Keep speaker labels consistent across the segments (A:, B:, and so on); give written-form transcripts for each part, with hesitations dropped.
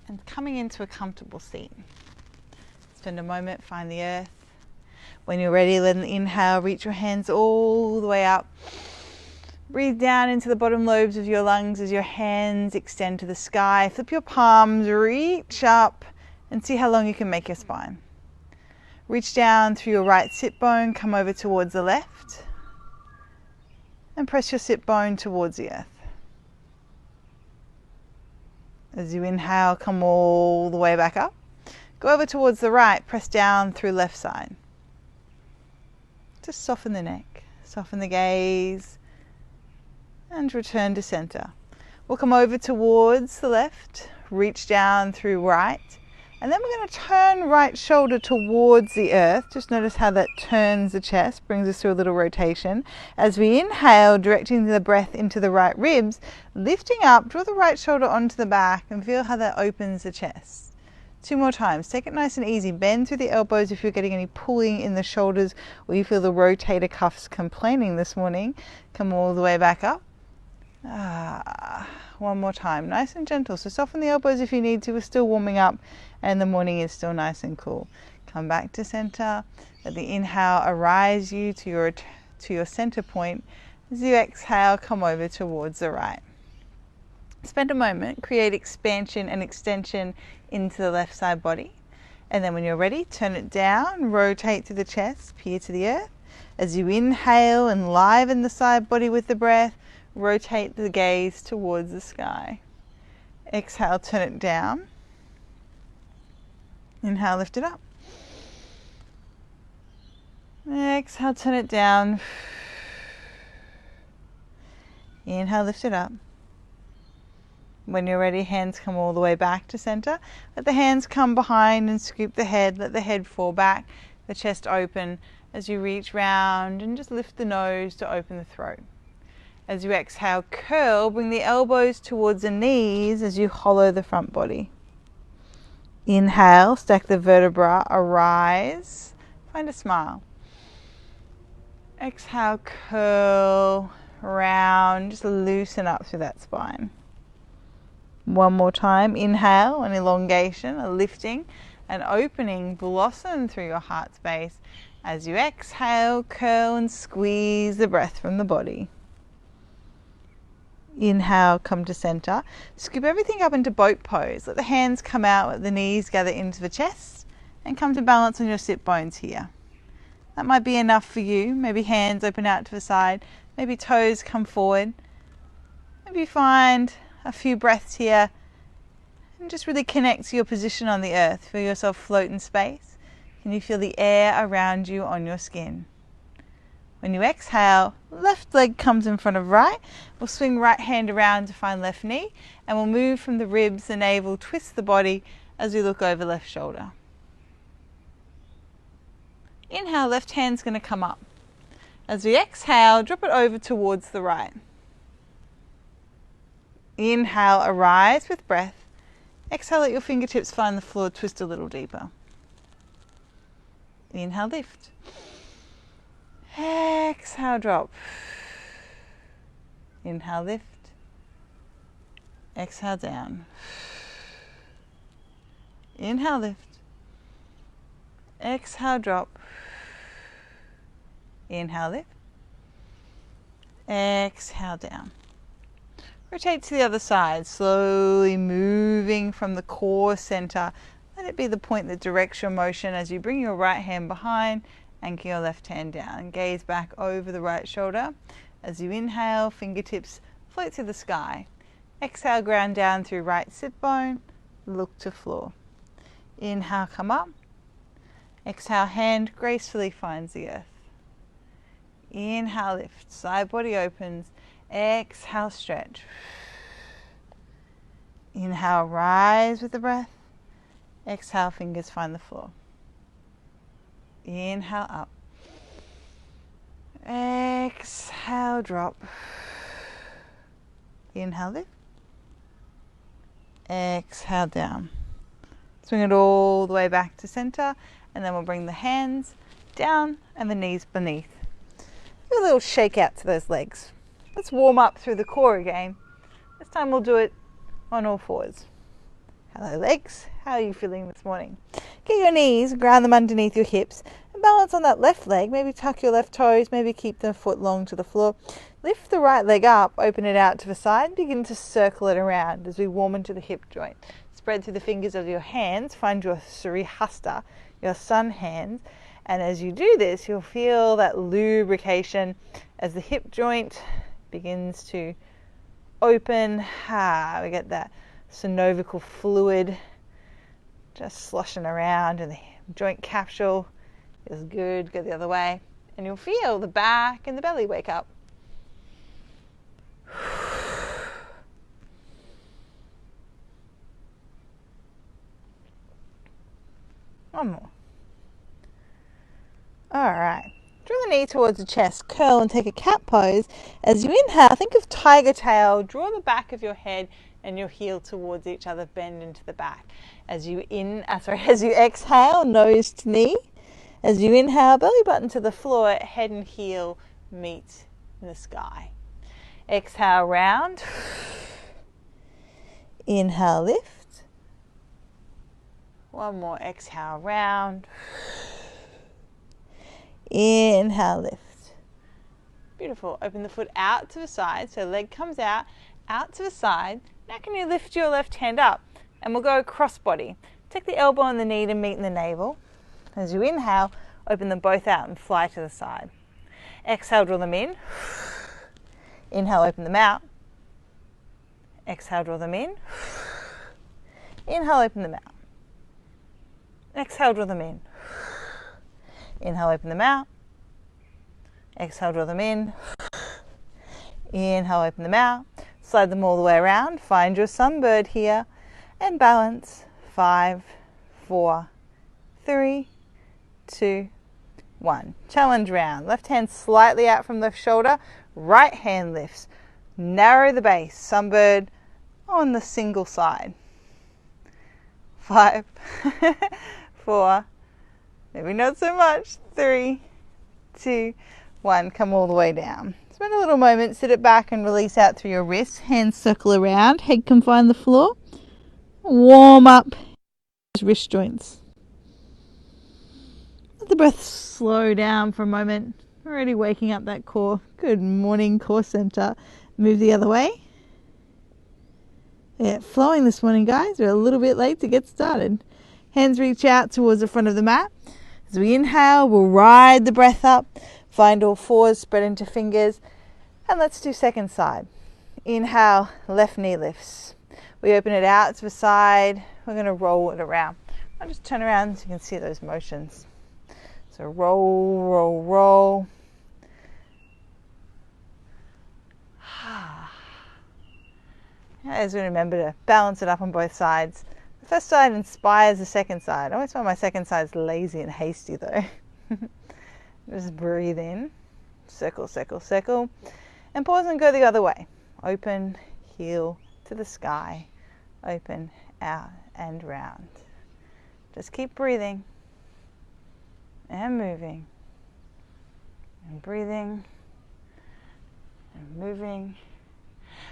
A: and coming into a comfortable seat. Spend a moment, find the earth. When you're ready, let an inhale, reach your hands all the way up. Breathe down into the bottom lobes of your lungs as your hands extend to the sky. Flip your palms, reach up, and see how long you can make your spine. Reach down through your right sit bone, come over towards the left, and press your sit bone towards the earth. As you inhale, come all the way back up. Go over towards the right, press down through left side. Just soften the neck, soften the gaze, and return to center. We'll come over towards the left, reach down through right, and then we're going to turn right shoulder towards the earth. Just notice how that turns the chest, brings us to a little rotation. As we inhale, directing the breath into the right ribs, lifting up, draw the right shoulder onto the back and feel how that opens the chest. 2 more times. Take it nice and easy. Bend through the elbows if you're getting any pulling in the shoulders or you feel the rotator cuffs complaining this morning. Come all the way back up. 1 more time. Nice and gentle. So soften the elbows if you need to. We're still warming up and the morning is still nice and cool. Come back to center. Let the inhale arise you to your center point. As you exhale, come over towards the right. Spend a moment, create expansion and extension into the left side body. And then when you're ready, turn it down, rotate through the chest, peer to the earth. As you inhale, enliven the side body with the breath, rotate the gaze towards the sky. Exhale, turn it down. Inhale, lift it up. Exhale, turn it down. Inhale, lift it up. When you're ready, hands come all the way back to center. Let the hands come behind and scoop the head. Let the head fall back, the chest open as you reach round and just lift the nose to open the throat. As you exhale, curl, bring the elbows towards the knees as you hollow the front body. Inhale, stack the vertebra, arise, find a smile. Exhale, curl, round, just loosen up through that spine. 1 more time. Inhale, an elongation, a lifting, an opening, blossom through your heart space. As you exhale, curl and squeeze the breath from the body. Inhale, come to center. Scoop everything up into boat pose. Let the hands come out, let the knees gather into the chest, and come to balance on your sit bones here. That might be enough for you. Maybe hands open out to the side. Maybe toes come forward. Maybe find a few breaths here and just really connect to your position on the earth. Feel yourself float in space. Can you feel the air around you on your skin? When you exhale, left leg comes in front of right. We'll swing right hand around to find left knee and we'll move from the ribs, the navel, twist the body as we look over left shoulder. Inhale, left hand's going to come up. As we exhale, drop it over towards the right. Inhale, arise with breath. Exhale, let your fingertips find the floor, twist a little deeper. Inhale, lift. Exhale, drop. Inhale, lift. Exhale, down. Inhale, lift. Exhale, drop. Inhale, lift. Exhale, down. Rotate to the other side, slowly moving from the core center. Let it be the point that directs your motion as you bring your right hand behind, anchor your left hand down. Gaze back over the right shoulder. As you inhale, fingertips float to the sky. Exhale, ground down through right sit bone, look to floor. Inhale, come up. Exhale, hand gracefully finds the earth. Inhale, lift, side body opens. Exhale, stretch. Inhale, rise with the breath. Exhale, fingers find the floor. Inhale, up. Exhale, drop. Inhale, lift. Exhale, down. Swing it all the way back to center, and then we'll bring the hands down and the knees beneath. Do a little shake out to those legs. Let's warm up through the core again. This time we'll do it on all fours. Hello legs, how are you feeling this morning? Get your knees, ground them underneath your hips, and balance on that left leg. Maybe tuck your left toes, maybe keep the foot long to the floor. Lift the right leg up, open it out to the side, and begin to circle it around as we warm into the hip joint. Spread through the fingers of your hands, find your Surihasta, your sun hands, and as you do this, you'll feel that lubrication as the hip joint begins to open. We get that synovial fluid just sloshing around in the joint capsule. Feels good. Go the other way, and you'll feel the back and the belly wake up. One more. All right. Draw the knee towards the chest, curl and take a cat pose. As you inhale, think of tiger tail. Draw the back of your head and your heel towards each other, bend into the back. As you exhale, nose to knee. As you inhale, belly button to the floor, head and heel meet in the sky. Exhale, round. Inhale, lift. One more, exhale, round. Inhale, lift. Beautiful. Open the foot out to the side, so leg comes out to the side. Now can you lift your left hand up? And we'll go cross body. Take the elbow and the knee to meet in the navel. As you inhale, open them both out and fly to the side. Exhale, draw them in. Inhale, open them out. Exhale, draw them in. Inhale, open them out. Exhale, draw them in. Inhale, open them out. Exhale, draw them in. Inhale, open them out. Slide them all the way around. Find your sunbird here and balance. 5, 4, 3, 2, 1. Challenge round. Left hand slightly out from the shoulder. Right hand lifts. Narrow the base. Sunbird on the single side. 5, 4, maybe not so much. 3, 2, 1. Come all the way down. Spend a little moment, sit it back and release out through your wrists. Hands circle around, head can find the floor. Warm up wrist joints. Let the breath slow down for a moment. Already waking up that core. Good morning, core center. Move the other way. Yeah, flowing this morning, guys. We're a little bit late to get started. Hands reach out towards the front of the mat. As we inhale, we'll ride the breath up. Find all fours, spread into fingers. And let's do second side. Inhale, left knee lifts. We open it out to the side. We're going to roll it around. I'll just turn around so you can see those motions. So roll, roll, roll. As we remember to balance it up on both sides. The first side inspires the second side. I always find my second side's lazy and hasty though. Just breathe in, circle, circle, circle, and pause and go the other way. Open, heel to the sky, open, out and round. Just keep breathing and moving and breathing and moving.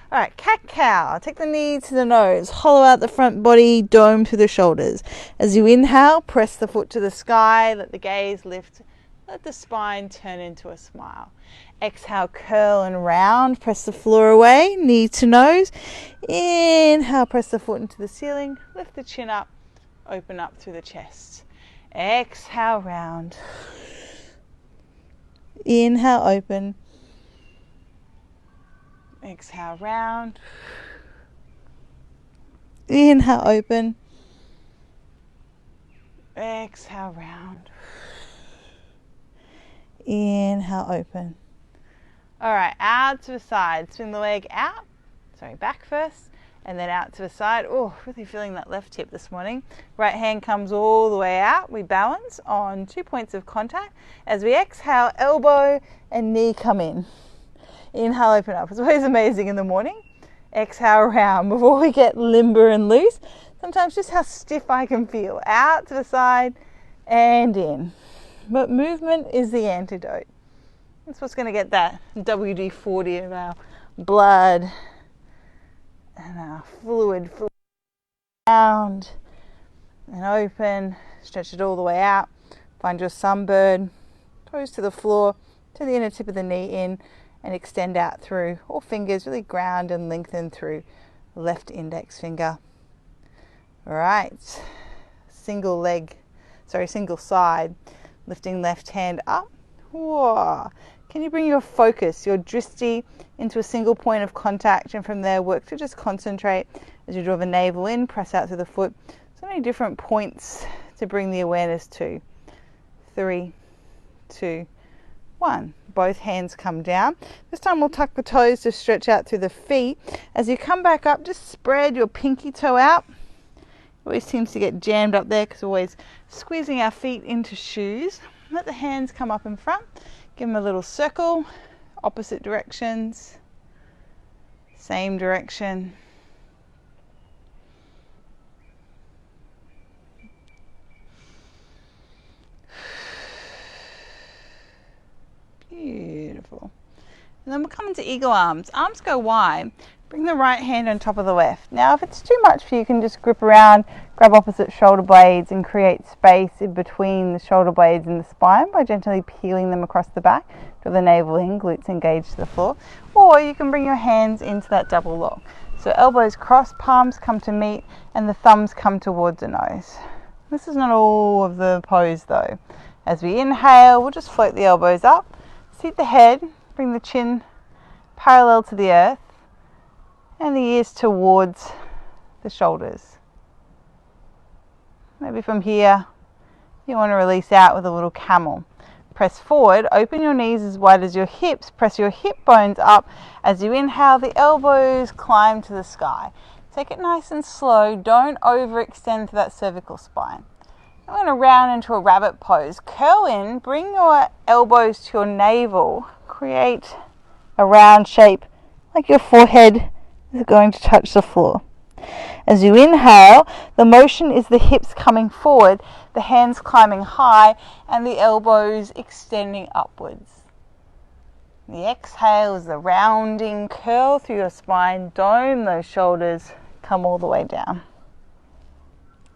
A: All right, cat-cow. Take the knee to the nose. Hollow out the front body, dome to the shoulders. As you inhale, press the foot to the sky. Let the gaze lift. Let the spine turn into a smile. Exhale, curl and round. Press the floor away, knee to nose. Inhale, press the foot into the ceiling. Lift the chin up. Open up through the chest. Exhale, round. Inhale, open. Exhale, round. Inhale, open. Exhale, round. Inhale, open. All right, out to the side. Swing the leg out. Back first. And then out to the side. Oh, really feeling that left hip this morning. Right hand comes all the way out. We balance on 2 points of contact. As we exhale, elbow and knee come in. Inhale, open up. It's always amazing in the morning. Exhale, round. Before we get limber and loose, sometimes just how stiff I can feel. Out to the side and in. But movement is the antidote. That's what's going to get that WD-40 of our blood and our fluid round and open. Stretch it all the way out. Find your sunbird. Toes to the floor, to the inner tip of the knee in, and extend out through. All fingers really ground and lengthen through left index finger. All right. Single side. Lifting left hand up. Whoa. Can you bring your focus, your drishti, into a single point of contact, and from there work to just concentrate as you draw the navel in, press out through the foot. So many different points to bring the awareness to. 3, 2, 1. Both hands come down. This time we'll tuck the toes to stretch out through the feet. As you come back up, just spread your pinky toe out. It always seems to get jammed up there because we're always squeezing our feet into shoes. Let the hands come up in front. Give them a little circle, opposite directions, same direction. Beautiful. And then we'll come into eagle arms. Arms go wide. Bring the right hand on top of the left. Now, if it's too much for you, you can just grip around, grab opposite shoulder blades and create space in between the shoulder blades and the spine by gently peeling them across the back. Draw the navel in, glutes engaged to the floor. Or you can bring your hands into that double lock. So elbows cross, palms come to meet, and the thumbs come towards the nose. This is not all of the pose though. As we inhale, we'll just float the elbows up, seat the head, bring the chin parallel to the earth, and the ears towards the shoulders. Maybe from here you want to release out with a little camel. Press forward, open your knees as wide as your hips, press your hip bones up. As you inhale, the elbows climb to the sky. Take it nice and slow, don't overextend to that cervical spine. I'm going to round into a rabbit pose. Curl in, bring your elbows to your navel, create a round shape like your forehead is going to touch the floor. As you inhale, the motion is the hips coming forward, the hands climbing high, and the elbows extending upwards. The exhale is the rounding, curl through your spine, dome those shoulders, come all the way down.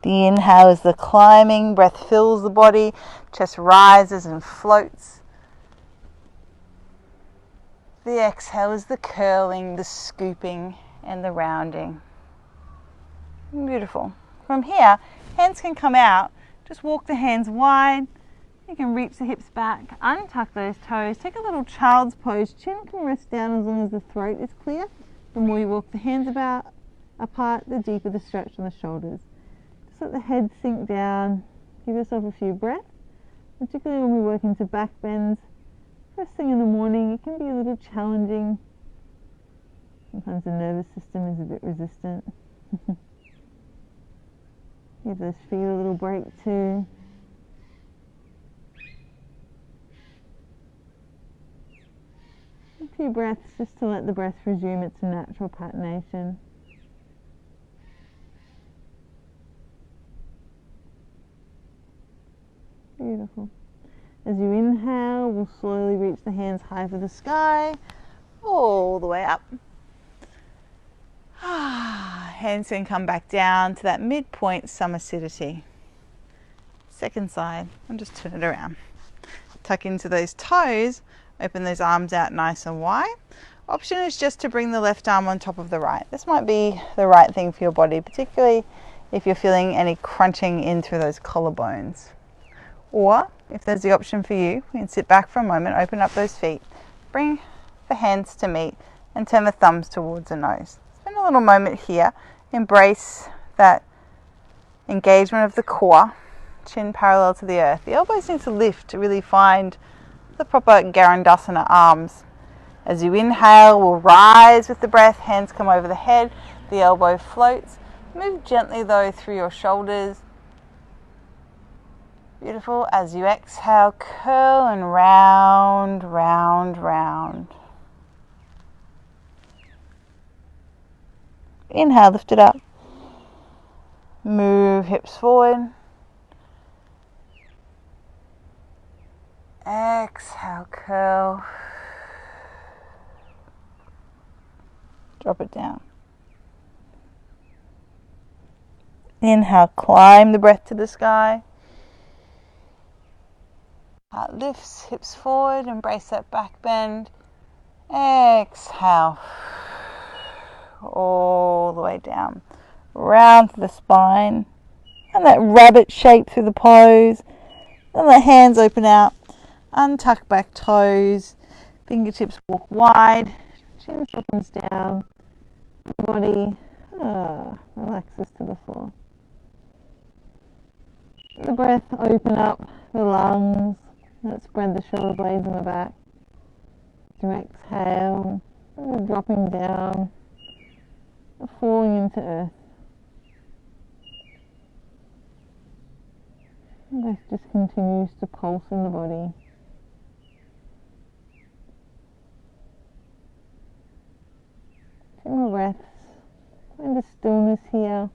A: The inhale is the climbing, breath fills the body, chest rises and floats. The exhale is the curling, the scooping, and the rounding. Beautiful. From here, hands can come out. Just walk the hands wide. You can reach the hips back, untuck those toes, take a little child's pose. Chin can rest down as long as the throat is clear. The more you walk the hands apart, the deeper the stretch on the shoulders. Just let the head sink down. Give yourself a few breaths, particularly when we work into back bends. First thing in the morning, it can be a little challenging. Sometimes the nervous system is a bit resistant. Give those feet a little break too. A few breaths just to let the breath resume its natural patternation. Beautiful. As you inhale, we'll slowly reach the hands high for the sky, all the way up. Hands can come back down to that midpoint samasidati. Second side, and just turn it around. Tuck into those toes, open those arms out nice and wide. Option is just to bring the left arm on top of the right. This might be the right thing for your body, particularly if you're feeling any crunching in through those collarbones. Or, if there's the option for you, we can sit back for a moment, open up those feet, bring the hands to meet, and turn the thumbs towards the nose. Spend a little moment here, embrace that engagement of the core, chin parallel to the earth. The elbows need to lift to really find the proper Garandasana arms. As you inhale, we'll rise with the breath, hands come over the head, the elbow floats. Move gently though through your shoulders. Beautiful. As you exhale, curl and round, round, round. Inhale, lift it up. Move hips forward. Exhale, curl. Drop it down. Inhale, climb the breath to the sky. Heart lifts, hips forward, embrace that back bend. Exhale, all the way down, round to the spine, and that rabbit shape through the pose. Then let hands open out, untuck back toes, fingertips walk wide, chin softens down, body relaxes to the floor. The breath open up the lungs, let's spread the shoulder blades in the back. To exhale, dropping down, falling into earth. And breath just continues to pulse in the body. Two more breaths. Find a stillness here.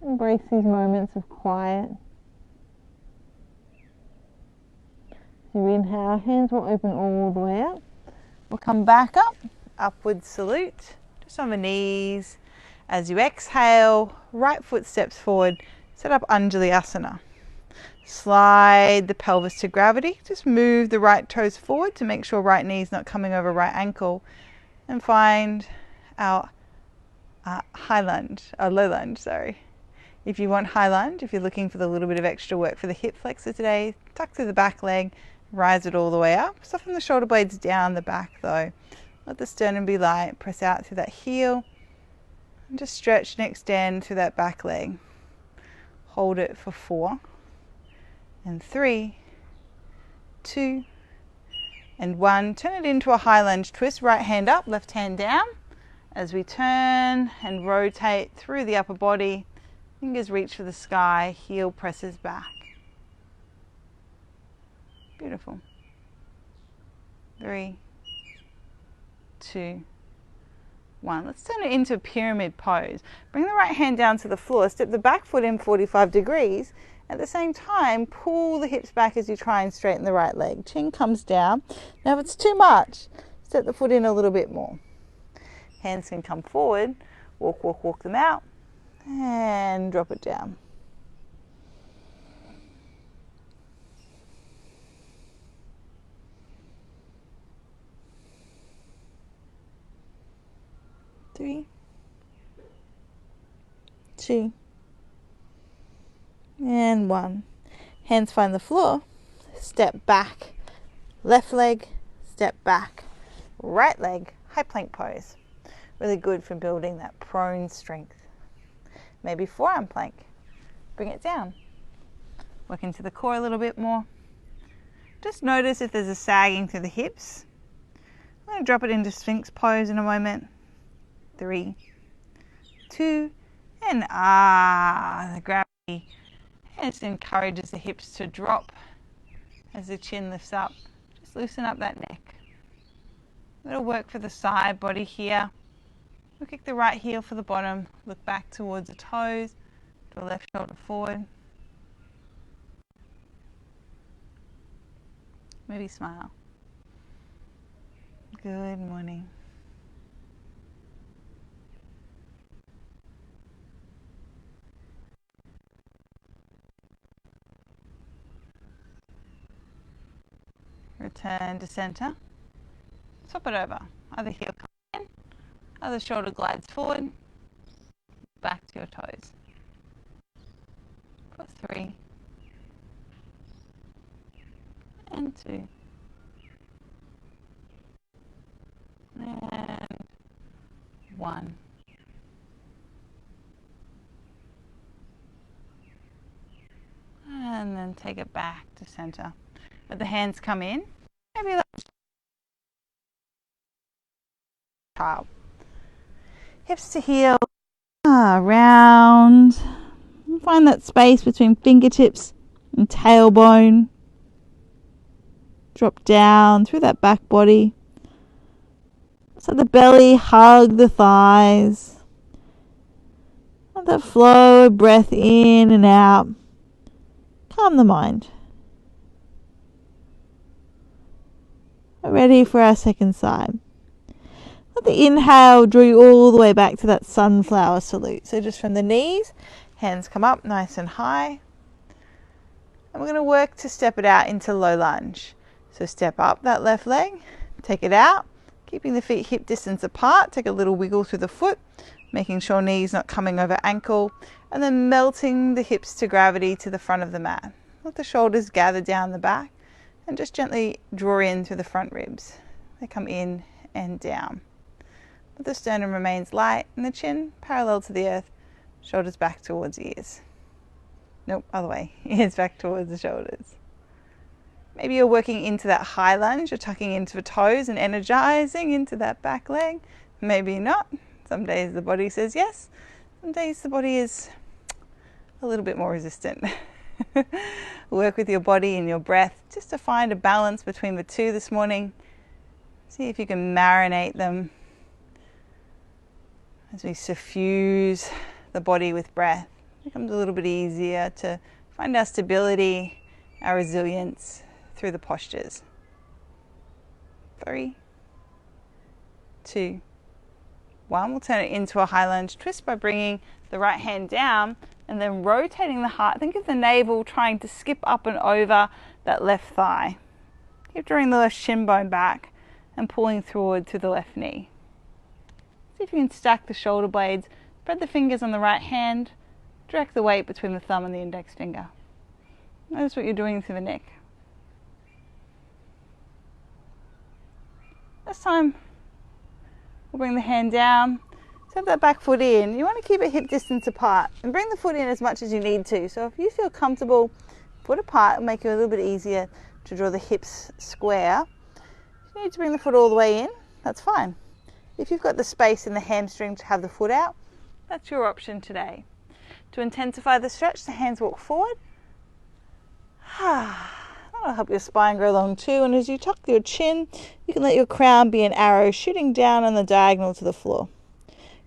A: Embrace these moments of quiet. As you inhale, hands will open all the way up. We'll come back up, upward salute, just on the knees. As you exhale, right foot steps forward, set up Anjali Asana. Slide the pelvis to gravity, just move the right toes forward to make sure right knee's not coming over right ankle, and find our low lunge, sorry. If you want high lunge, if you're looking for the little bit of extra work for the hip flexor today, tuck through the back leg, rise it all the way up. Soften the shoulder blades down the back though. Let the sternum be light, press out through that heel, and just stretch and extend through that back leg. Hold it for 4, and 3, 2, and 1. Turn it into a high lunge twist, right hand up, left hand down. As we turn and rotate through the upper body, fingers reach for the sky, heel presses back. Beautiful. 3, 2, 1. Let's turn it into a pyramid pose. Bring the right hand down to the floor, step the back foot in 45 degrees. At the same time, pull the hips back as you try and straighten the right leg. Chin comes down. Now if it's too much, step the foot in a little bit more. Hands can come forward, walk them out, and drop it down. Three, 2, and 1. Hands find the floor. Step back, left leg, step back, right leg, high plank pose. Really good for building that prone strength. Maybe forearm plank. Bring it down. Work into the core a little bit more. Just notice if there's a sagging through the hips. I'm going to drop it into Sphinx pose in a moment. 3, 2, and the gravity just encourages the hips to drop as the chin lifts up. Just loosen up that neck. Little work for the side body here. We'll kick the right heel for the bottom, look back towards the toes, the left shoulder forward. Maybe smile. Good morning. Return to center. Swap it over. Other heel comes in, other shoulder glides forward, back to your toes. For 3, and 2, and 1. And then take it back to center. Let the hands come in. Maybe like child. Hips to heel. Round. Find that space between fingertips and tailbone. Drop down through that back body. So the belly hug the thighs. Let that flow of breath in and out. Calm the mind. We're ready for our second side. Let the inhale draw you all the way back to that sunflower salute. So just from the knees, hands come up nice and high. And we're going to work to step it out into low lunge. So step up that left leg, take it out, keeping the feet hip distance apart. Take a little wiggle through the foot, making sure knees not coming over ankle, and then melting the hips to gravity to the front of the mat. Let the shoulders gather down the back and just gently draw in through the front ribs. They come in and down. But the sternum remains light and the chin parallel to the earth, shoulders back towards ears. Nope, other way, ears back towards the shoulders. Maybe you're working into that high lunge, you're tucking into the toes and energizing into that back leg. Maybe not. Some days the body says yes, some days the body is a little bit more resistant. Work with your body and your breath just to find a balance between the two this morning. See if you can marinate them as we suffuse the body with breath. It becomes a little bit easier to find our stability, our resilience through the postures. 3, 2, 1. We'll turn it into a high lunge twist by bringing the right hand down and then rotating the heart. Think of the navel trying to skip up and over that left thigh. Keep drawing the left shin bone back and pulling forward to the left knee. See if you can stack the shoulder blades, spread the fingers on the right hand, direct the weight between the thumb and the index finger. Notice what you're doing through the neck. This time, we'll bring the hand down. So have that back foot in. You want to keep it hip distance apart and bring the foot in as much as you need to. So if you feel comfortable, foot apart will make it a little bit easier to draw the hips square. If you need to bring the foot all the way in, that's fine. If you've got the space in the hamstring to have the foot out, that's your option today. To intensify the stretch, the hands walk forward. That'll help your spine grow long too. And as you tuck your chin, you can let your crown be an arrow shooting down on the diagonal to the floor.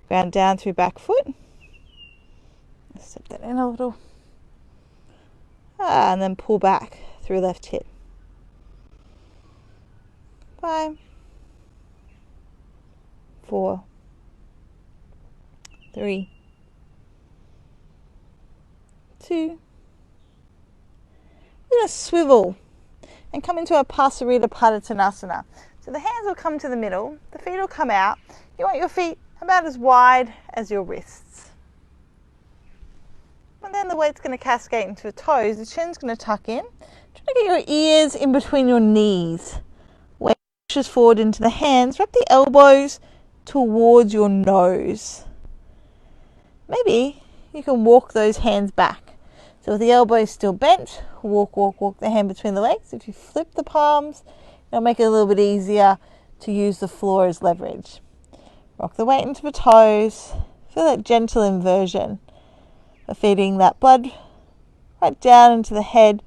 A: Ground down through back foot. Step that in a little. And then pull back through left hip. 5, 4, 3, 2. We're going to swivel and come into a Pasarita Padottanasana. So the hands will come to the middle, the feet will come out. You want your feet about as wide as your wrists. And then the weight's going to cascade into the toes. The chin's going to tuck in. Try to get your ears in between your knees. Weight pushes forward into the hands. Wrap the elbows towards your nose. Maybe you can walk those hands back. So with the elbows still bent, walk the hand between the legs. If you flip the palms, it'll make it a little bit easier to use the floor as leverage. Rock the weight into the toes. Feel that gentle inversion of feeding that blood right down into the head.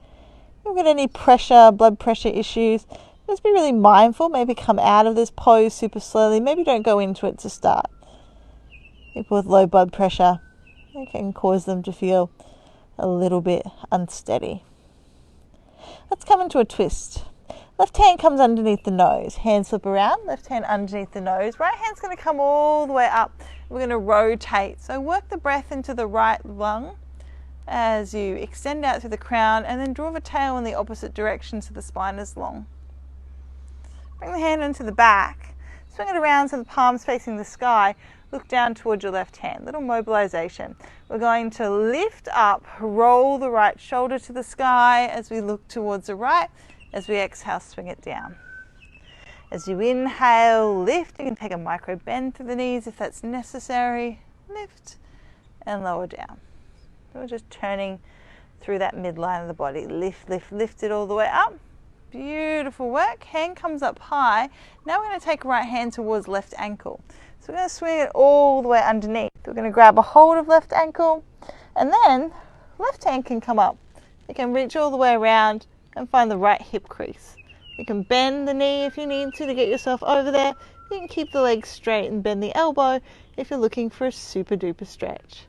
A: If you've got any pressure, blood pressure issues, just be really mindful. Maybe come out of this pose super slowly. Maybe don't go into it to start. People with low blood pressure, it can cause them to feel a little bit unsteady. Let's come into a twist. Left hand comes underneath the nose. Hands flip around. Left hand underneath the nose. Right hand's going to come all the way up. We're going to rotate. So work the breath into the right lung as you extend out through the crown and then draw the tail in the opposite direction so the spine is long. Bring the hand into the back. Swing it around so the palms facing the sky. Look down towards your left hand. Little mobilization. We're going to lift up, roll the right shoulder to the sky as we look towards the right. As we exhale, swing it down. As you inhale, lift. You can take a micro bend through the knees if that's necessary. Lift and lower down. So we're just turning through that midline of the body. Lift, lift, lift it all the way up. Beautiful work. Hand comes up high. Now we're going to take right hand towards left ankle. So we're going to swing it all the way underneath. We're going to grab a hold of left ankle and then left hand can come up. You can reach all the way around and find the right hip crease. You can bend the knee if you need to get yourself over there. You can keep the legs straight and bend the elbow if you're looking for a super duper stretch.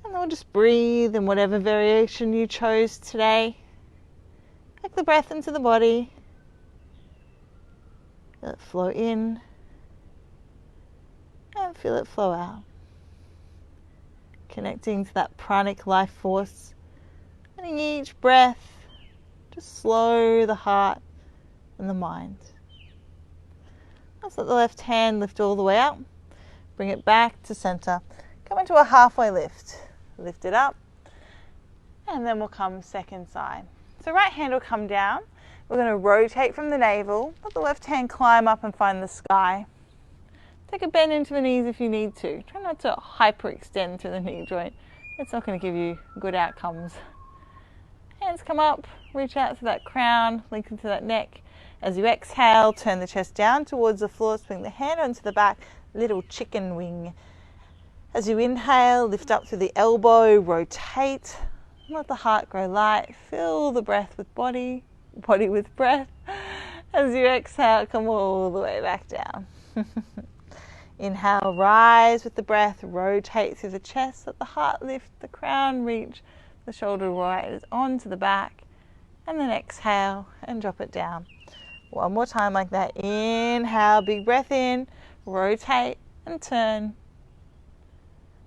A: And then we'll just breathe in whatever variation you chose today. Take the breath into the body. Let it flow in and feel it flow out. Connecting to that pranic life force. Letting each breath just slow the heart and the mind. Let's let the left hand lift all the way up. Bring it back to center. Come into a halfway lift. Lift it up. And then we'll come second side. So right hand will come down. We're going to rotate from the navel. Let the left hand climb up and find the sky. Take a bend into the knees if you need to. Try not to hyperextend through the knee joint. It's not going to give you good outcomes. Hands come up, reach out to that crown, lengthen to that neck. As you exhale, turn the chest down towards the floor, swing the hand onto the back, little chicken wing. As you inhale, lift up through the elbow, rotate. Let the heart grow light. Fill the breath with body with breath. As you exhale, come all the way back down. Inhale, rise with the breath, rotate through the chest, let the heart lift, the crown reach, the shoulder rise onto the back, and then exhale and drop it down. One more time like that. Inhale, big breath in, rotate and turn.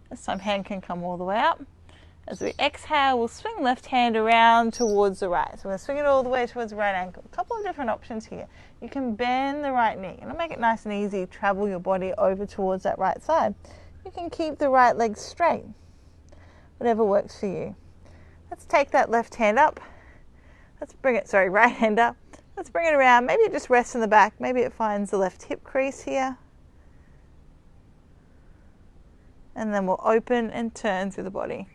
A: This time hand can come all the way up. As we exhale, we'll swing left hand around towards the right. So we're going to swing it all the way towards the right ankle. A couple of different options here. You can bend the right knee. And it'll make it nice and easy. Travel your body over towards that right side. You can keep the right leg straight. Whatever works for you. Let's take that left hand up. Right hand up. Let's bring it around. Maybe it just rests in the back. Maybe it finds the left hip crease here. And then we'll open and turn through the body.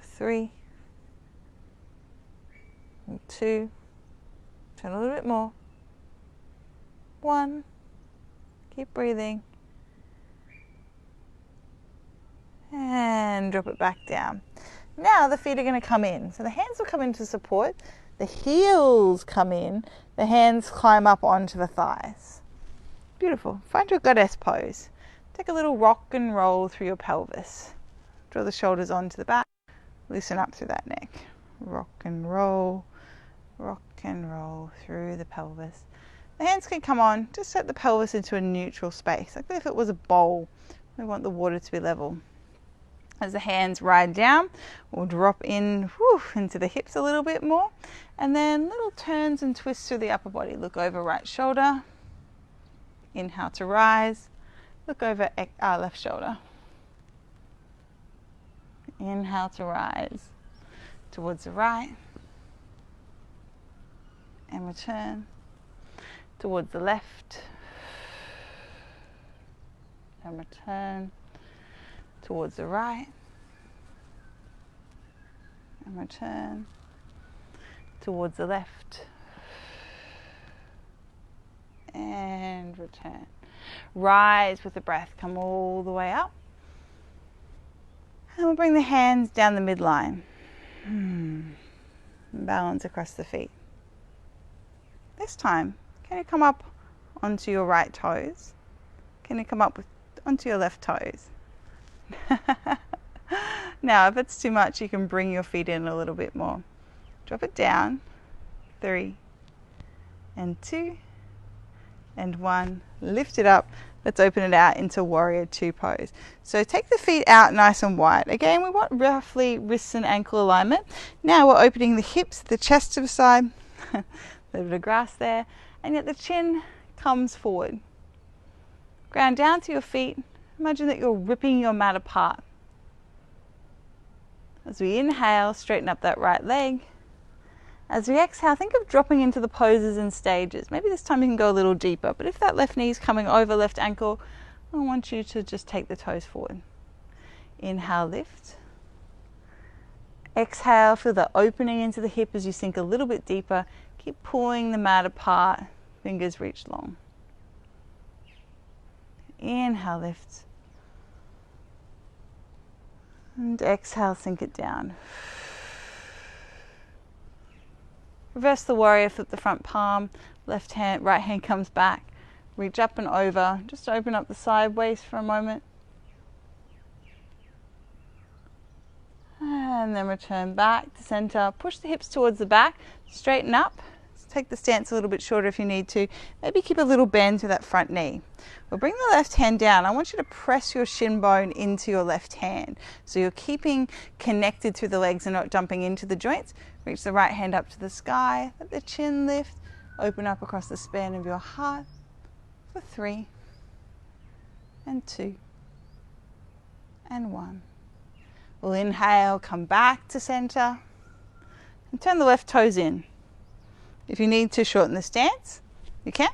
A: 3 and 2, turn a little bit more, 1, keep breathing, and drop it back down. Now the feet are going to come in, so the hands will come into support, the heels come in, the hands climb up onto the thighs. Beautiful. Find your goddess pose. Take a little rock and roll through your pelvis. Draw the shoulders onto the back. Loosen up through that neck. Rock and roll through the pelvis. The hands can come on. Just set the pelvis into a neutral space. Like if it was a bowl, we want the water to be level. As the hands ride down, we'll drop in into the hips a little bit more. And then little turns and twists through the upper body. Look over right shoulder. Inhale to rise. Look over left shoulder. Inhale to rise towards the right and return towards the left and return towards the right and return towards the left and return. Rise with the breath, come all the way up. And we'll bring the hands down the midline. Balance across the feet. This time, can you come up onto your right toes? Can you come up onto your left toes? Now, if it's too much, you can bring your feet in a little bit more. Drop it down. 3 and 2 and 1. Lift it up. Let's open it out into Warrior 2 pose. So take the feet out nice and wide. Again, we want roughly wrist and ankle alignment. Now we're opening the hips, the chest to the side. A little bit of grass there. And yet the chin comes forward. Ground down to your feet. Imagine that you're ripping your mat apart. As we inhale, straighten up that right leg. As we exhale, think of dropping into the poses in stages. Maybe this time you can go a little deeper, but if that left knee is coming over left ankle, I want you to just take the toes forward. Inhale, lift. Exhale, feel the opening into the hip as you sink a little bit deeper. Keep pulling the mat apart, fingers reach long. Inhale, lift. And exhale, sink it down. Reverse the warrior, flip the front palm, right hand comes back. Reach up and over, just open up the side waist for a moment. And then return back to center. Push the hips towards the back, straighten up, Take the stance a little bit shorter if you need to. Maybe keep a little bend to that front knee. We'll bring the left hand down. I want you to press your shin bone into your left hand. So you're keeping connected through the legs and not jumping into the joints. Reach the right hand up to the sky. Let the chin lift. Open up across the span of your heart for 3 and 2 and 1. We'll inhale, come back to center and turn the left toes in. If you need to shorten the stance, you can.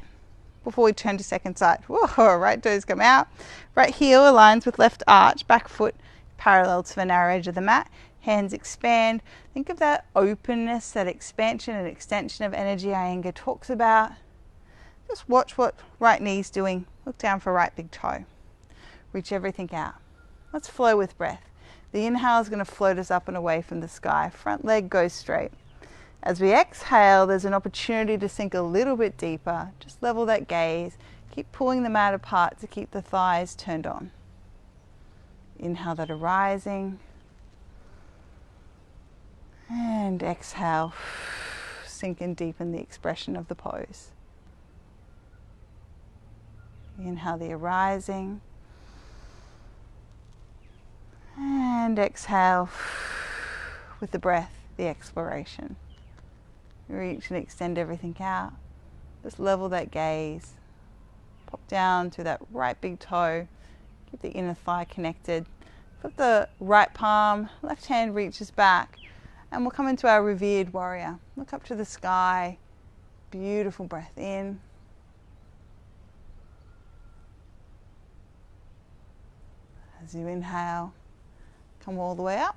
A: Before we turn to second side. Whoa, right toes come out. Right heel aligns with left arch, back foot parallel to the narrow edge of the mat. Hands expand. Think of that openness, that expansion and extension of energy Iyengar talks about. Just watch what right knee's doing. Look down for right big toe. Reach everything out. Let's flow with breath. The inhale is going to float us up and away from the sky. Front leg goes straight. As we exhale, there's an opportunity to sink a little bit deeper. Just level that gaze. Keep pulling the mat apart to keep the thighs turned on. Inhale that arising. And exhale. Sink and deepen the expression of the pose. Inhale the arising. And exhale with the breath, the exploration. Reach and extend everything out. Just level that gaze. Pop down to that right big toe. Keep the inner thigh connected. Put the right palm, left hand reaches back. And we'll come into our revered warrior. Look up to the sky. Beautiful breath in. As you inhale, come all the way up.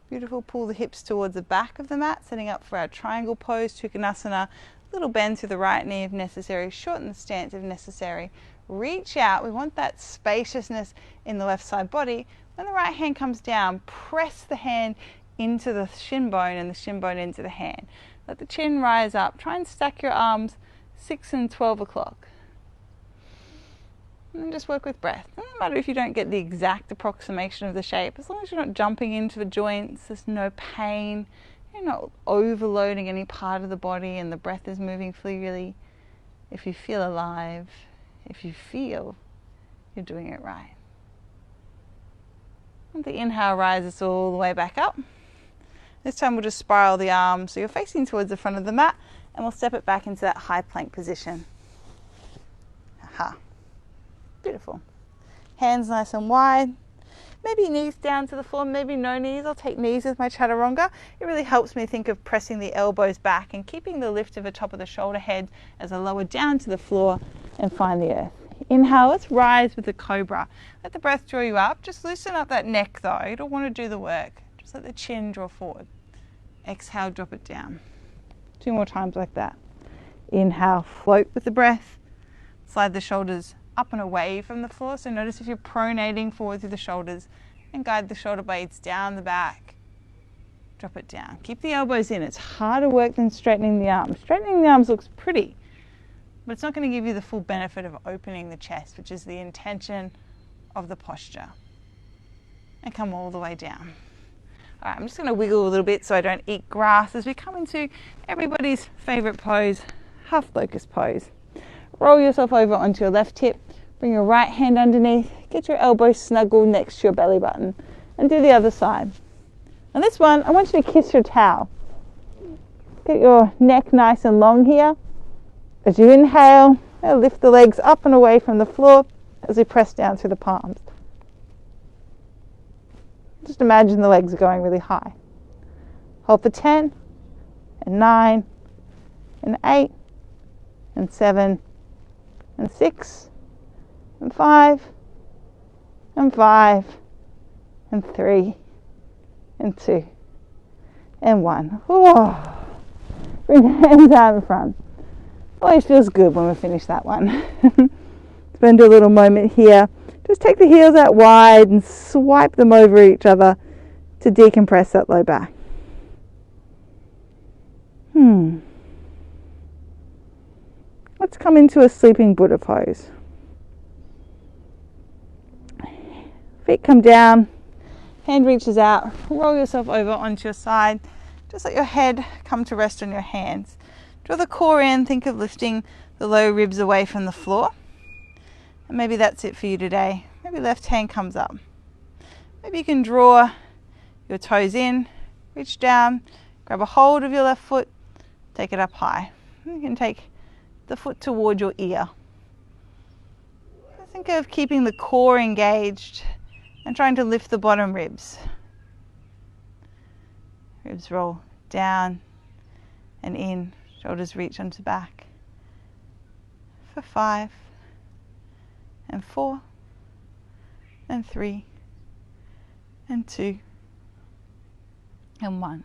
A: Beautiful. Pull the hips towards the back of the mat, setting up for our triangle pose, Trikonasana. Little bend to the right knee if necessary. Shorten the stance if necessary. Reach out. We want that spaciousness in the left side body. When the right hand comes down, press the hand into the shin bone and the shin bone into the hand. Let the chin rise up. Try and stack your arms 6 and 12 o'clock. And just work with breath. It doesn't matter if you don't get the exact approximation of the shape. As long as you're not jumping into the joints, there's no pain. You're not overloading any part of the body and the breath is moving freely. If you feel alive, if you feel you're doing it right. And the inhale rises all the way back up. This time we'll just spiral the arms so you're facing towards the front of the mat and we'll step it back into that high plank position. Aha. Beautiful. Hands nice and wide. Maybe knees down to the floor, maybe no knees. I'll take knees with my chaturanga. It really helps me think of pressing the elbows back and keeping the lift of the top of the shoulder head as I lower down to the floor and find the earth. Inhale, let's rise with the cobra. Let the breath draw you up. Just loosen up that neck though. You don't want to do the work. Just let the chin draw forward. Exhale, drop it down. 2 more times like that. Inhale, float with the breath. Slide the shoulders up and away from the floor. So notice if you're pronating forward through the shoulders and guide the shoulder blades down the back. Drop it down. Keep the elbows in. It's harder work than straightening the arms. Straightening the arms looks pretty, but it's not going to give you the full benefit of opening the chest, which is the intention of the posture. And come all the way down. All right, I'm just going to wiggle a little bit so I don't eat grass as we come into everybody's favorite pose, half locust pose. Roll yourself over onto your left hip. Bring your right hand underneath. Get your elbows snuggled next to your belly button. And do the other side. On this one, I want you to kiss your towel. Get your neck nice and long here. As you inhale, lift the legs up and away from the floor as we press down through the palms. Just imagine the legs are going really high. Hold for 10, and 9, and 8, and 7, and 6, and 5, and 5, and 3, and 2, and 1. Oh. Bring the hands out in front. Always feels good when we finish that one. Spend a little moment here. Just take the heels out wide and swipe them over each other to decompress that low back. Let's come into a sleeping Buddha pose. Feet come down, hand reaches out, roll yourself over onto your side. Just let your head come to rest on your hands. Draw the core in, think of lifting the low ribs away from the floor. And maybe that's it for you today. Maybe left hand comes up. Maybe you can draw your toes in, reach down, grab a hold of your left foot, take it up high. You can take the foot toward your ear. Think of keeping the core engaged and trying to lift the bottom ribs. Ribs roll down and in, shoulders reach onto back. For 5 and 4 and 3 and 2 and 1.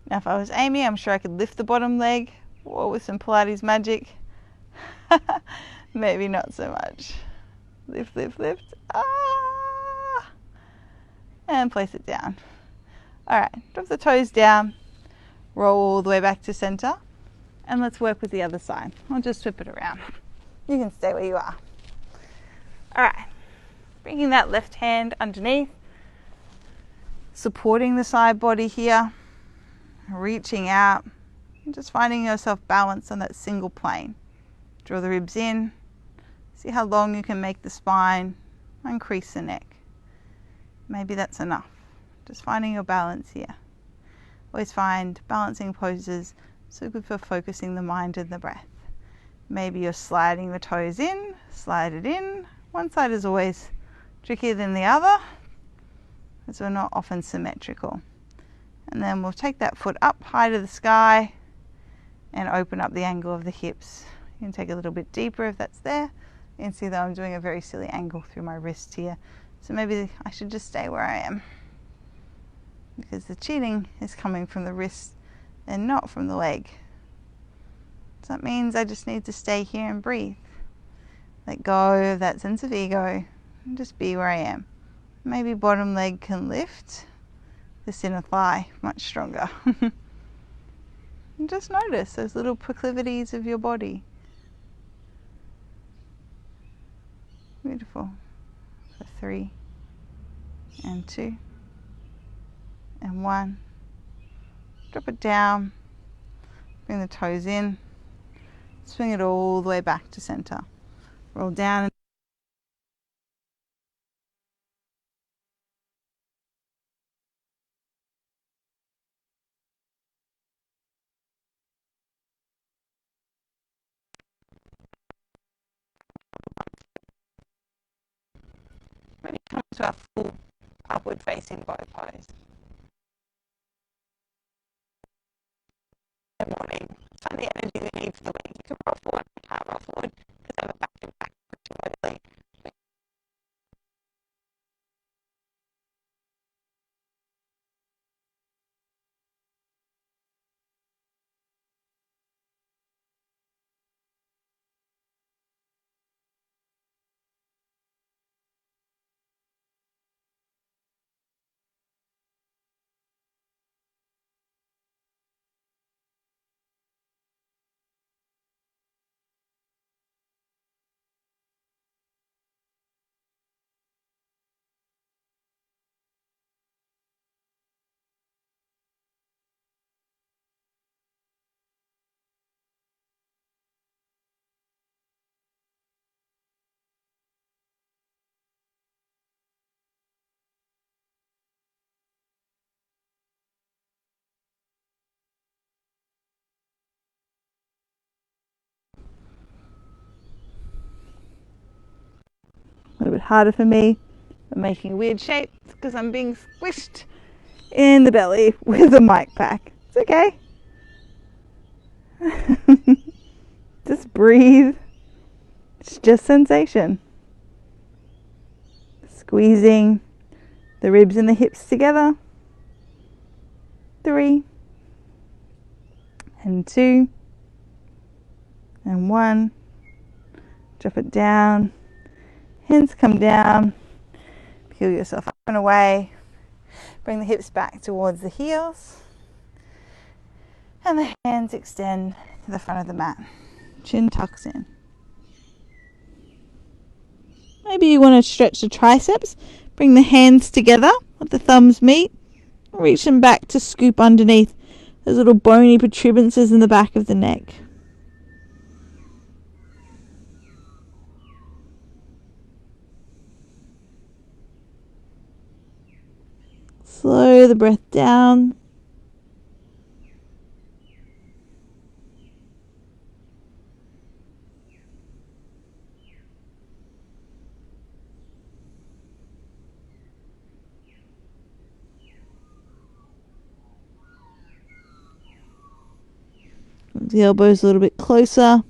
A: Now if I was Amy, I'm sure I could lift the bottom leg. Whoa, with some Pilates magic. Maybe not so much. Lift, lift, lift. Ah! And place it down. Alright, drop the toes down. Roll all the way back to center. And let's work with the other side. I'll just flip it around. You can stay where you are. Alright, bringing that left hand underneath. Supporting the side body here. Reaching out. And just finding yourself balanced on that single plane. Draw the ribs in. See how long you can make the spine. Increase the neck. Maybe that's enough. Just finding your balance here. Always find balancing poses so good for focusing the mind and the breath. Maybe you're sliding the toes in, slide it in. One side is always trickier than the other, as we're not often symmetrical. And then we'll take that foot up high to the sky and open up the angle of the hips. You can take a little bit deeper if that's there. You can see that I'm doing a very silly angle through my wrist here. So maybe I should just stay where I am, because the cheating is coming from the wrist and not from the leg. So that means I just need to stay here and breathe. Let go of that sense of ego and just be where I am. Maybe bottom leg can lift, this inner thigh much stronger. And just notice those little proclivities of your body. Beautiful. For 3 and 2 and 1. Drop it down. Bring the toes in. Swing it all the way back to center. Roll down. When it comes to our full upward facing bow pose. In the morning, find the energy that you need for the week. You can roll forward, you can't roll forward, because I have a back and back really. A little bit harder for me. I'm making a weird shape because I'm being squished in the belly with a mic pack. It's okay. Just breathe. It's just sensation. Squeezing the ribs and the hips together. 3 and 2 and 1. Drop it down. Hands come down. Peel yourself up and away. Bring the hips back towards the heels. And the hands extend to the front of the mat. Chin tucks in. Maybe you want to stretch the triceps. Bring the hands together. Let the thumbs meet. Reach them back to scoop underneath There's little bony protuberances in the back of the neck. Slow the breath down. The elbows a little bit closer.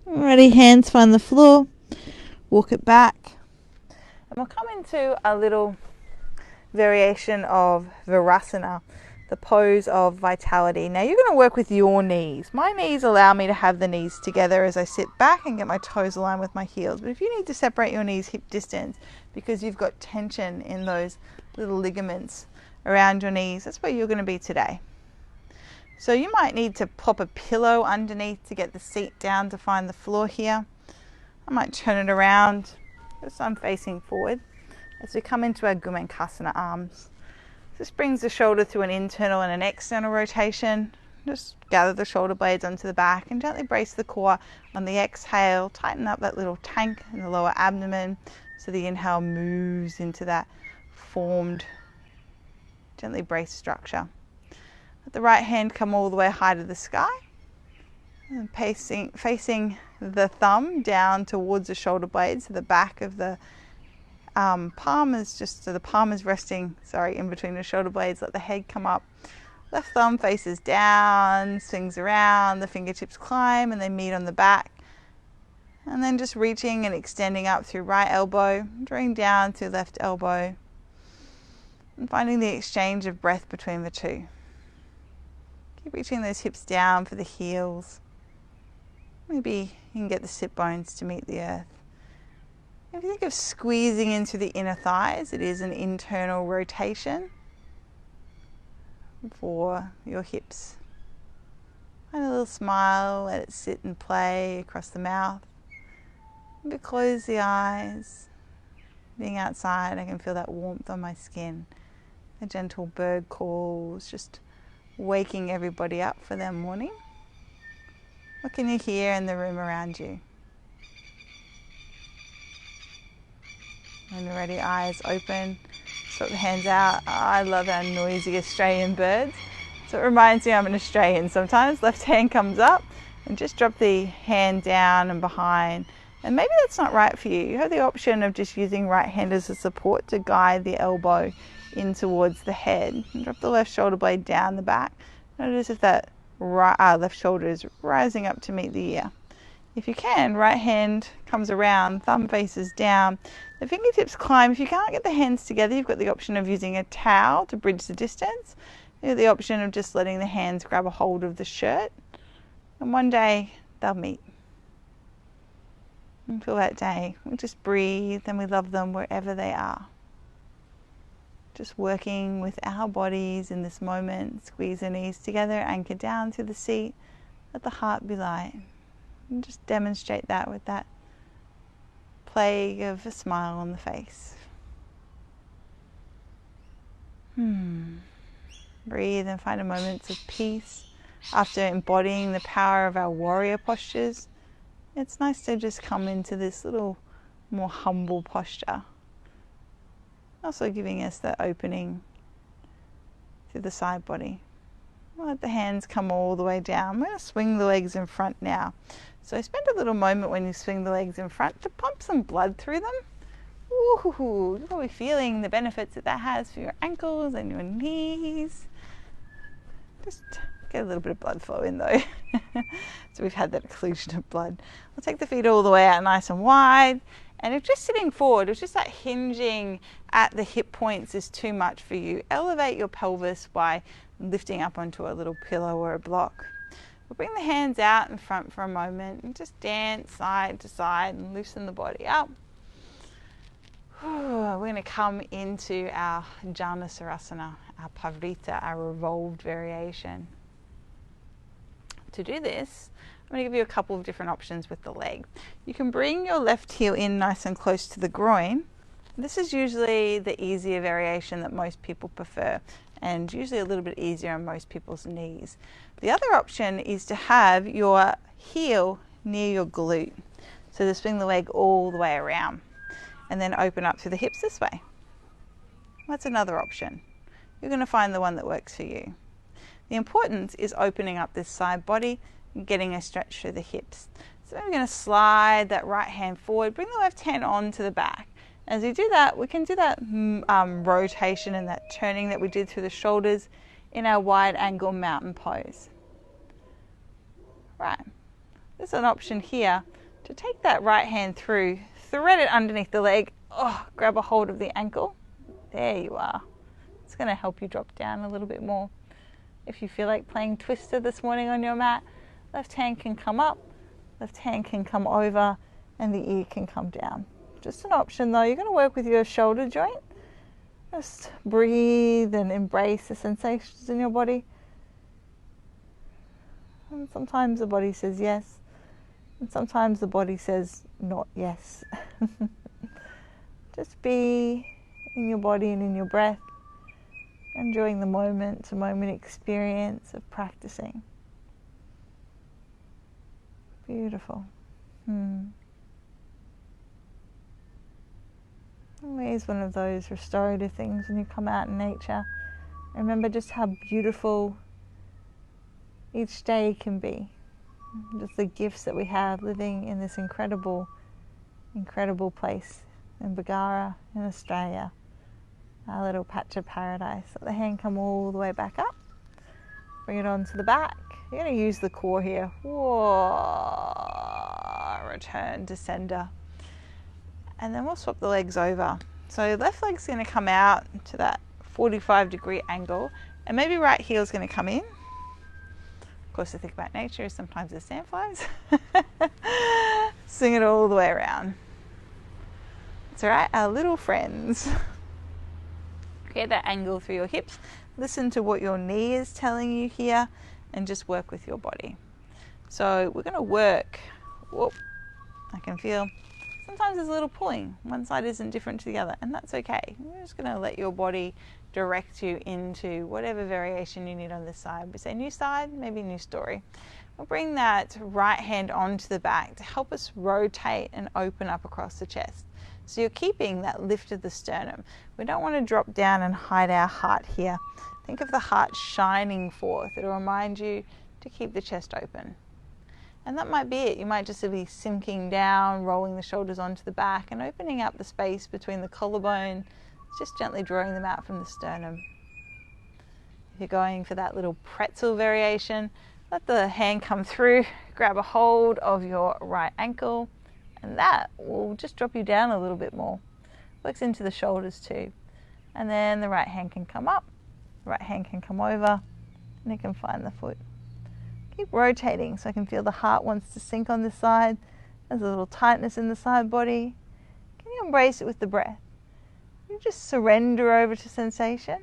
A: Alrighty, hands find the floor. Walk it back. And we'll come into a little variation of Virasana, the pose of vitality. Now you're going to work with your knees. My knees allow me to have the knees together as I sit back and get my toes aligned with my heels. But if you need to separate your knees hip distance because you've got tension in those little ligaments around your knees, that's where you're going to be today. So you might need to pop a pillow underneath to get the seat down to find the floor here. I might turn it around just so I'm facing forward as we come into our Gomukhasana arms. This brings the shoulder to an internal and an external rotation. Just gather the shoulder blades onto the back and gently brace the core on the exhale. Tighten up that little tank in the lower abdomen so the inhale moves into that formed, gently braced structure. Let the right hand come all the way high to the sky and facing the thumb down towards the shoulder blades, so the back of the palm is just, so the palm is resting, in between the shoulder blades. Let the head come up. Left thumb faces down, swings around, the fingertips climb and they meet on the back. And then just reaching and extending up through right elbow, drawing down to left elbow, and finding the exchange of breath between the two. Keep reaching those hips down for the heels. Maybe you can get the sit bones to meet the earth. If you think of squeezing into the inner thighs, it is an internal rotation for your hips. Find a little smile, let it sit and play across the mouth. Maybe close the eyes. Being outside, I can feel that warmth on my skin. A gentle bird calls, just waking everybody up for their morning. What can you hear in the room around you? When you're ready, eyes open, sort the hands out. Oh, I love our noisy Australian birds. So it reminds me I'm an Australian sometimes. Left hand comes up and just drop the hand down and behind. And maybe that's not right for you. You have the option of just using right hand as a support to guide the elbow in towards the head. And drop the left shoulder blade down the back. Notice if that left shoulder is rising up to meet the ear. If you can, right hand comes around, thumb faces down. The fingertips climb. If you can't get the hands together, you've got the option of using a towel to bridge the distance. You have the option of just letting the hands grab a hold of the shirt. And one day they'll meet. Until that day, we just breathe and we love them wherever they are. Just working with our bodies in this moment. Squeeze the knees together, anchor down to the seat. Let the heart be light. And just demonstrate that with that play of a smile on the face. Breathe and find a moment of peace. After embodying the power of our warrior postures, it's nice to just come into this little more humble posture. Also giving us that opening through the side body. Let the hands come all the way down. We're going to swing the legs in front now. So spend a little moment when you swing the legs in front to pump some blood through them. Ooh, you're probably feeling the benefits that has for your ankles and your knees. Just get a little bit of blood flow in though. So we've had that occlusion of blood. We'll take the feet all the way out nice and wide. And if just sitting forward, if just that hinging at the hip points is too much for you, elevate your pelvis by lifting up onto a little pillow or a block. We'll bring the hands out in front for a moment and just dance side to side and loosen the body up. We're going to come into our Janasarasana, our Pavrita, our revolved variation. To do this, I'm going to give you a couple of different options with the leg. You can bring your left heel in nice and close to the groin This is usually the easier variation that most people prefer, and usually a little bit easier on most people's knees. The other option is to have your heel near your glute. So to swing the leg all the way around and then open up through the hips this way. That's another option. You're going to find the one that works for you. The importance is opening up this side body and getting a stretch through the hips. So we're going to slide that right hand forward, bring the left hand onto the back. As we do that, we can do that rotation and that turning that we did through the shoulders in our wide angle mountain pose. Right, there's an option here to take that right hand through, thread it underneath the leg, grab a hold of the ankle. There you are. It's going to help you drop down a little bit more. If you feel like playing Twister this morning on your mat, left hand can come up, left hand can come over, and the ear can come down. Just an option though. You're going to work with your shoulder joint. Just breathe and embrace the sensations in your body. And sometimes the body says yes, and sometimes the body says not yes. Just be in your body and in your breath, enjoying the moment-to-moment experience of practicing. Beautiful. Always one of those restorative things when you come out in nature. Remember just how beautiful each day can be. Just the gifts that we have living in this incredible, incredible place in Bargara in Australia. Our little patch of paradise. Let the hand come all the way back up. Bring it onto the back. You're going to use the core here. Whoa. Return to sender. And then we'll swap the legs over. So left leg's going to come out to that 45-degree angle, and maybe right heel's going to come in. Of course, the thing about nature is sometimes there's sandflies. Swing it all the way around. It's all right, our little friends. Get that angle through your hips. Listen to what your knee is telling you here, and just work with your body. So we're going to work. Whoop, I can feel. Sometimes there's a little pulling. One side isn't different to the other, and that's okay. You're just going to let your body direct you into whatever variation you need on this side. We say new side, maybe new story. We'll bring that right hand onto the back to help us rotate and open up across the chest. So you're keeping that lift of the sternum. We don't want to drop down and hide our heart here. Think of the heart shining forth. It'll remind you to keep the chest open. And that might be it. You might just be sinking down, rolling the shoulders onto the back and opening up the space between the collarbone, just gently drawing them out from the sternum. If you're going for that little pretzel variation, let the hand come through, grab a hold of your right ankle, and that will just drop you down a little bit more. Works into the shoulders too. And then the right hand can come up, the right hand can come over, and it can find the foot. Keep rotating so I can feel the heart wants to sink on this side. There's a little tightness in the side body. Can you embrace it with the breath? You just surrender over to sensation.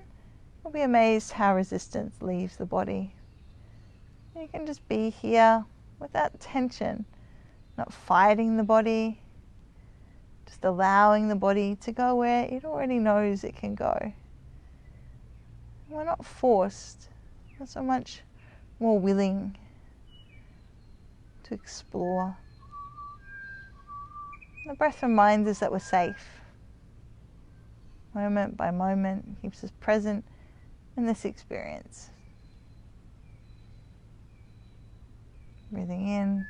A: You'll be amazed how resistance leaves the body. You can just be here without tension, not fighting the body, just allowing the body to go where it already knows it can go. We're not forced, we're so much more willing to explore. The breath reminds us that we're safe. Moment by moment, keeps us present in this experience. Breathing in,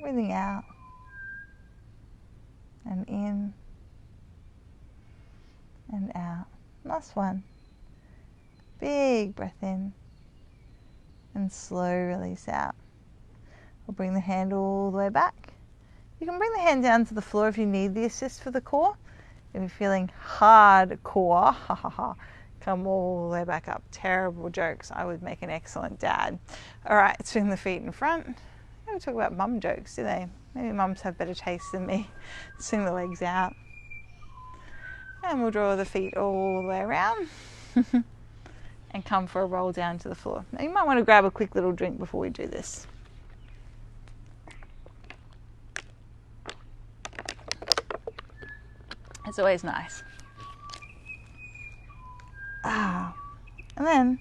A: breathing out, and in and out. Last one. Big breath in and slow release out. We'll bring the hand all the way back. You can bring the hand down to the floor if you need the assist for the core. If you're feeling hardcore, come all the way back up. Terrible jokes. I would make an excellent dad. All right, swing the feet in front. They don't talk about mum jokes, do they? Maybe mums have better taste than me. Swing the legs out. And we'll draw the feet all the way around. And come for a roll down to the floor. Now you might want to grab a quick little drink before we do this. It's always nice. And then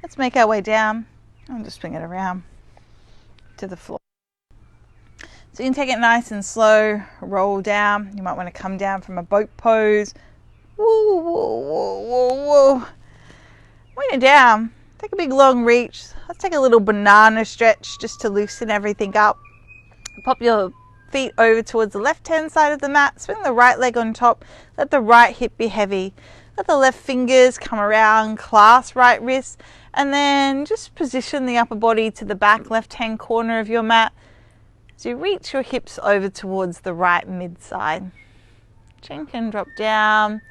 A: let's make our way down. I'll just swing it around to the floor. So you can take it nice and slow, roll down. You might want to come down from a boat pose. Woo, woo, woo, woo, woo. When you're down, take a big long reach. Let's take a little banana stretch just to loosen everything up. Pop your feet over towards the left-hand side of the mat. Swing the right leg on top. Let the right hip be heavy. Let the left fingers come around, clasp right wrist, and then just position the upper body to the back left-hand corner of your mat. So you reach your hips over towards the right mid-side. Chin can drop down,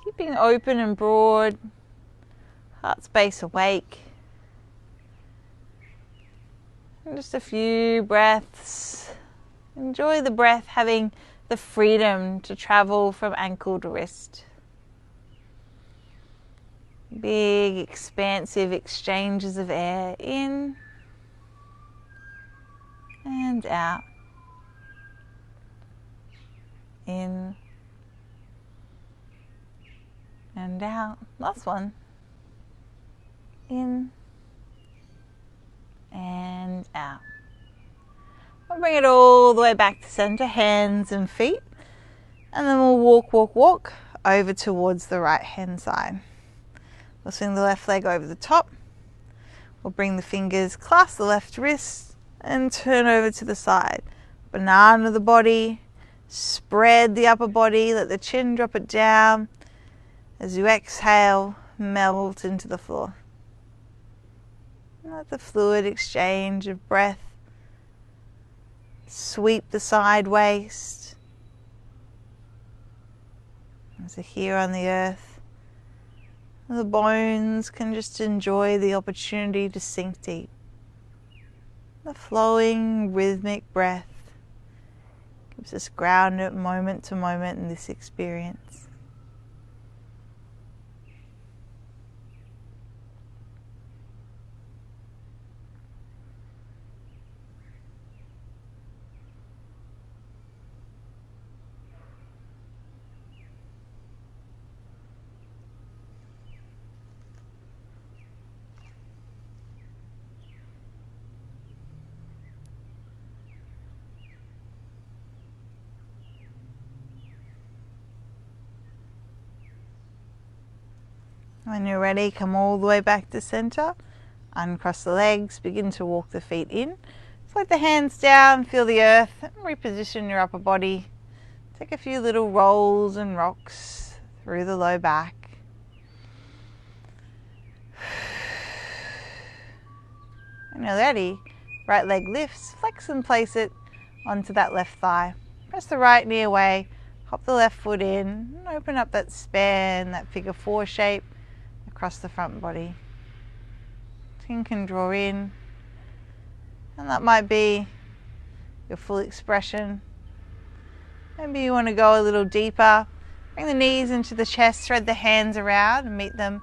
A: keeping open and broad, heart space awake. And just a few breaths. Enjoy the breath, having the freedom to travel from ankle to wrist. Big, expansive exchanges of air in and out. In and out. Last one. In and out. We'll bring it all the way back to center, hands and feet. And then we'll walk, walk, walk over towards the right hand side. We'll swing the left leg over the top. We'll bring the fingers, clasp the left wrist, and turn over to the side. Banana the body, spread the upper body, let the chin drop it down. As you exhale, melt into the floor. Let the fluid exchange of breath sweep the side waist. As we're here on the earth, the bones can just enjoy the opportunity to sink deep. The flowing rhythmic breath keeps us grounded moment to moment in this experience. When you're ready, come all the way back to center. Uncross the legs, begin to walk the feet in. Let the hands down, feel the earth, and reposition your upper body. Take a few little rolls and rocks through the low back. When you're ready, right leg lifts, flex and place it onto that left thigh. Press the right knee away, hop the left foot in, and open up that span, that figure 4 shape across the front body. Chin can draw in, and that might be your full expression. Maybe you want to go a little deeper. Bring the knees into the chest, thread the hands around and meet them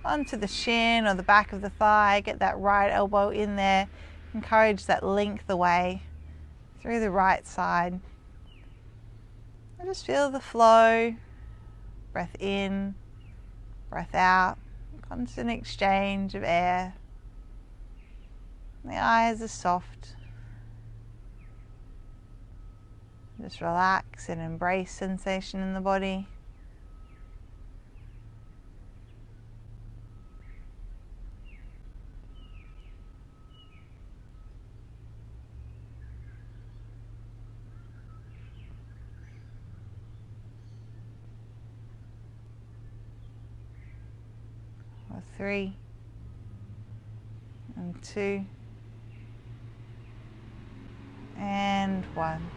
A: onto the shin or the back of the thigh. Get that right elbow in there. Encourage that length away through the right side. And just feel the flow. Breath in, breath out. Constant exchange of air. The eyes are soft. Just relax and embrace sensation in the body. Or 3 and 2 and 1.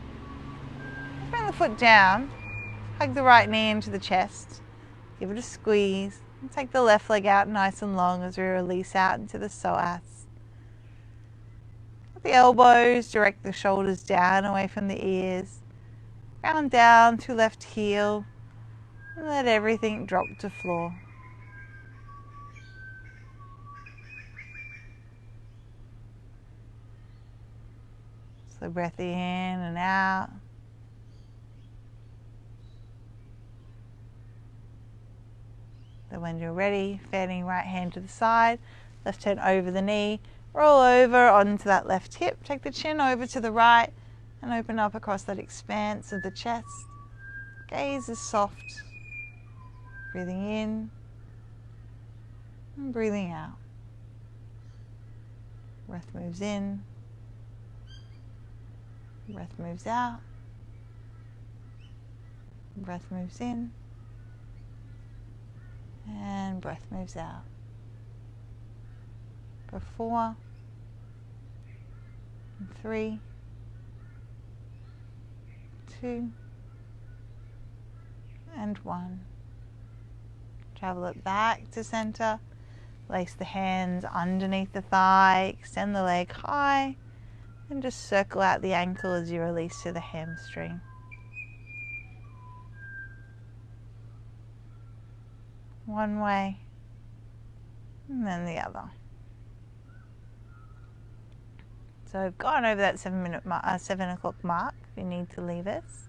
A: Bring the foot down, hug the right knee into the chest, give it a squeeze, and take the left leg out nice and long as we release out into the psoas. Let the elbows direct the shoulders down away from the ears, round down to left heel, and let everything drop to floor. So breath in and out. Then when you're ready, fanning right hand to the side, left hand over the knee, roll over onto that left hip, take the chin over to the right and open up across that expanse of the chest. Gaze is soft, breathing in and breathing out. Breath moves in, breath moves out, breath moves in, and breath moves out. For 4, and 3, 2, and 1. Travel it back to center. Place the hands underneath the thigh, extend the leg high, and just circle out the ankle as you release to the hamstring. One way, and then the other. So we've gone over that 7 o'clock mark. We need to leave us.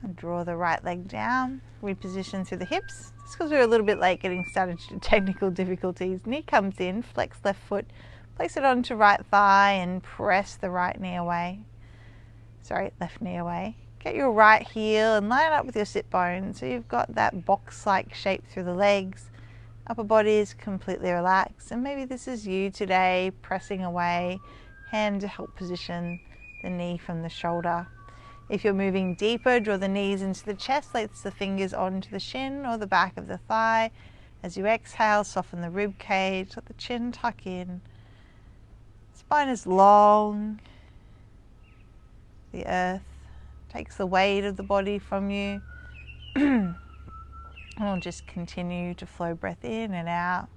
A: And draw the right leg down, reposition through the hips. Just because we're a little bit late getting started due to technical difficulties. Knee comes in, flex left foot, place it onto right thigh and press the right knee away. Left knee away. Get your right heel and line it up with your sit bone so you've got that box-like shape through the legs. Upper body is completely relaxed, and maybe this is you today pressing away, hand to help position the knee from the shoulder. If you're moving deeper, draw the knees into the chest, place the fingers onto the shin or the back of the thigh. As you exhale, soften the rib cage, let the chin tuck in. Spine is long. The earth takes the weight of the body from you. And we'll just continue to flow breath in and out.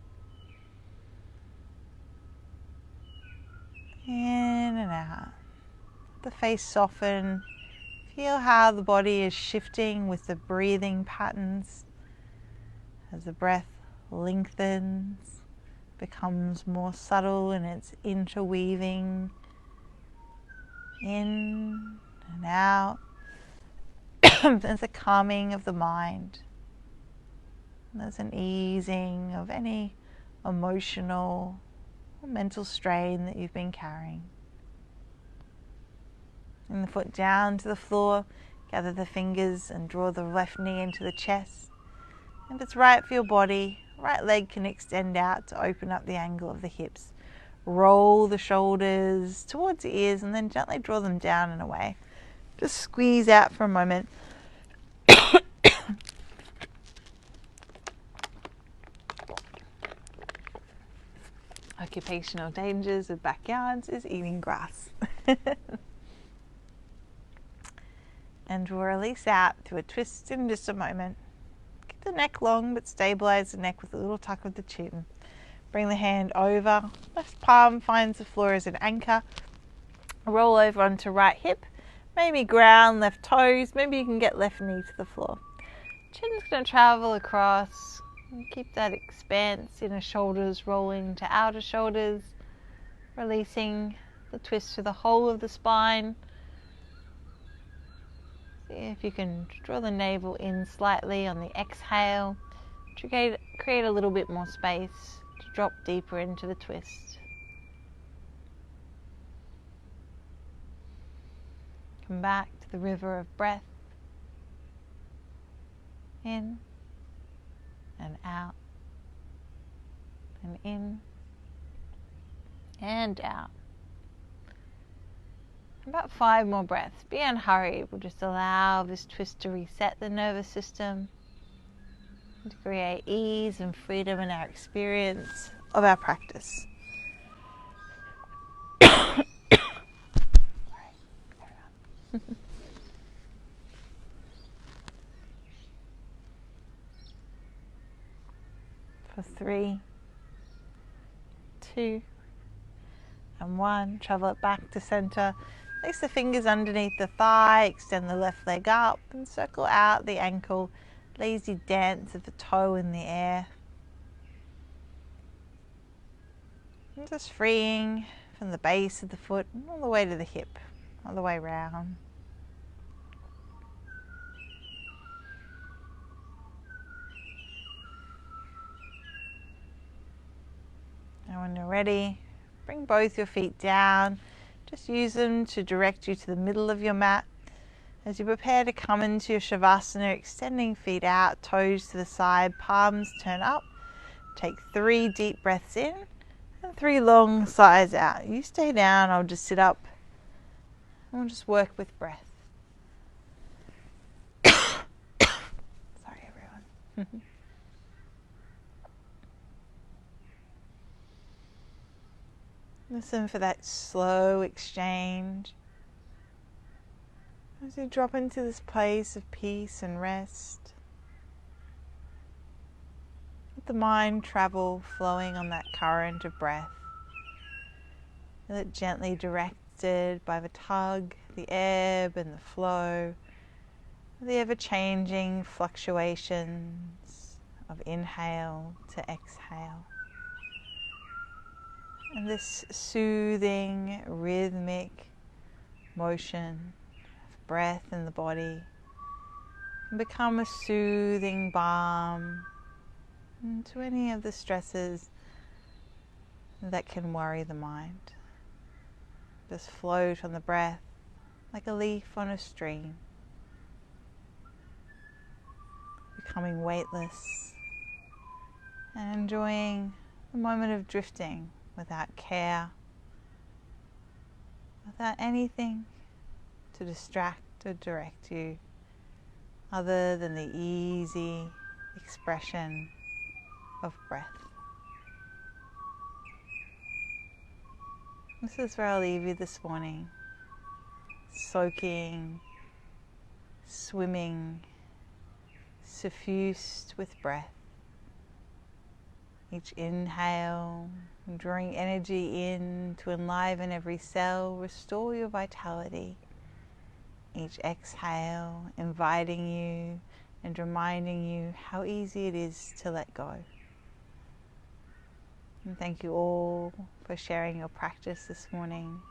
A: In and out. The face soften. Feel how the body is shifting with the breathing patterns as the breath lengthens, becomes more subtle in its interweaving in and out. There's a calming of the mind. There's an easing of any emotional or mental strain that you've been carrying. Bring the foot down to the floor, gather the fingers and draw the left knee into the chest. If it's right for your body, right leg can extend out to open up the angle of the hips. Roll the shoulders towards the ears and then gently draw them down and away. Just squeeze out for a moment. Occupational dangers with backyards is eating grass. And we'll release out through a twist in just a moment. Keep the neck long, but stabilize the neck with a little tuck of the chin. Bring the hand over. Left palm finds the floor as an anchor. Roll over onto right hip. Maybe ground left toes. Maybe you can get left knee to the floor. Chin's going to travel across. Keep that expanse, inner shoulders rolling to outer shoulders. Releasing the twist through the whole of the spine. See if you can draw the navel in slightly on the exhale to create a little bit more space to drop deeper into the twist. Come back to the river of breath. In and out and in and out. About 5 more breaths. Be unhurried. We'll just allow this twist to reset the nervous system and to create ease and freedom in our experience of our practice. For 3, 2, and 1. Travel it back to center. Place the fingers underneath the thigh, extend the left leg up and circle out the ankle. Lazy dance of the toe in the air. And just freeing from the base of the foot all the way to the hip, all the way around. And when you're ready, bring both your feet down. Just use them to direct you to the middle of your mat. As you prepare to come into your Shavasana, extending feet out, toes to the side, palms turn up. Take 3 deep breaths in and 3 long sighs out. You stay down, I'll just sit up and we'll just work with breath. Sorry everyone. Listen for that slow exchange as you drop into this place of peace and rest. Let the mind travel, flowing on that current of breath. Feel it gently directed by the tug, the ebb and the flow, the ever-changing fluctuations of inhale to exhale. And this soothing, rhythmic motion of breath in the body can become a soothing balm to any of the stresses that can worry the mind. Just float on the breath like a leaf on a stream, becoming weightless and enjoying the moment of drifting without care, without anything to distract or direct you other than the easy expression of breath. This is where I'll leave you this morning, soaking, swimming, suffused with breath. Each inhale, drawing energy in to enliven every cell, restore your vitality. Each exhale, inviting you and reminding you how easy it is to let go. And thank you all for sharing your practice this morning.